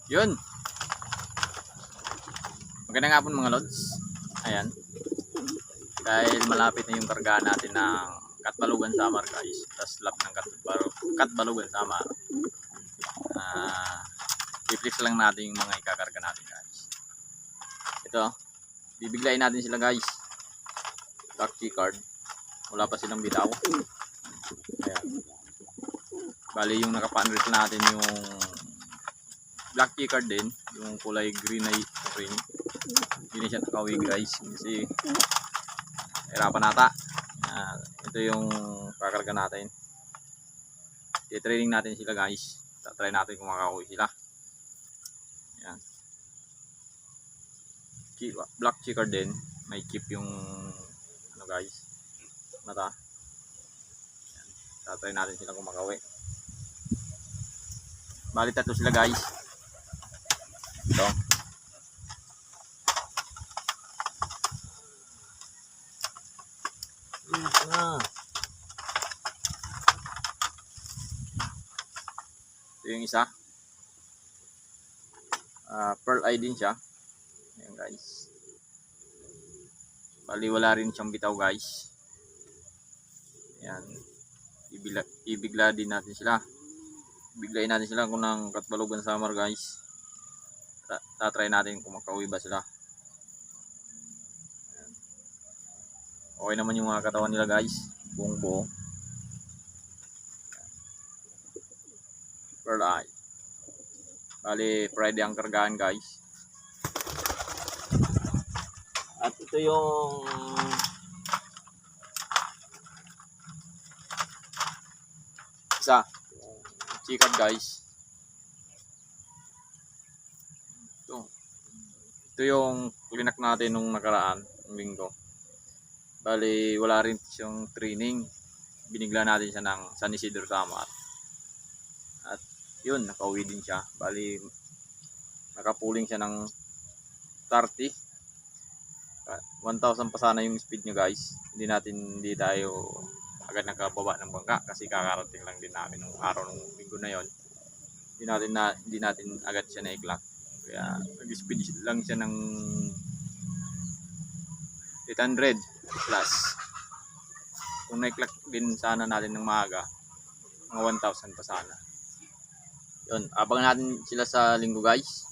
Yun. Magandang hapon mga lods. Ayan. Dahil malapit na yung karga natin ng Katbalugan Samar guys. Tas lap ng Katbalugan Samar. I-flex lang natin yung mga ikakarga natin guys. Ito. Bibiglayin natin sila guys. Black key card. Wala pa silang bitaw. Ayan. Bali yung nakapanrest natin yung black key card din. Yung kulay green na ring. Hindi na siya nakawig guys. Kasi hirapan nata. Ito yung kakarga natin. I-training natin sila guys. Try natin kung makakawi sila. Ayan. Black key card din. May keep yung ano guys. Mata. Ayan. Try natin sila kung makakawi. Bali tatlo sila guys. Ito. Ito yung isa. Pearl eye din siya. Ayan guys. Bali wala rin siyang bitaw guys. Ayan. Ibigla din natin sila. Biglayin natin sila kung ng Katbalugan Samar guys. Tatry natin kung makauwi ba sila. Ayan. Okay naman yung mga katawan nila guys. Buong buo. Pearl eye. Bali Friday ang kargaan guys. At ito yung isa. Chikad guys. Ito yung klinak natin nung nakaraan, ng linggo. Bali wala rin siyang training. Binigla natin siya ng San Isidro Samar. At yun, nakauwi din siya. Bali nakapuling siya ng 30. 1,000 pa sana yung speed niya guys. Hindi tayo agad nakababa ng bangka kasi kakarating lang din namin nung araw ng linggo na yon. Hindi natin agad siya na-i-clock. Kaya nag-speed lang siya ng 800 plus. Kung na-i-clock din sana natin ng maaga, mga 1,000 pa sana. Yun, abangan natin sila sa linggo guys.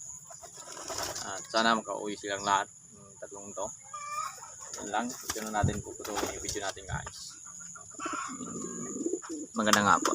At sana makauwi silang lahat ng tatlong to. Yan lang, ito na natin puputulin yung video natin guys. Magandang hapon.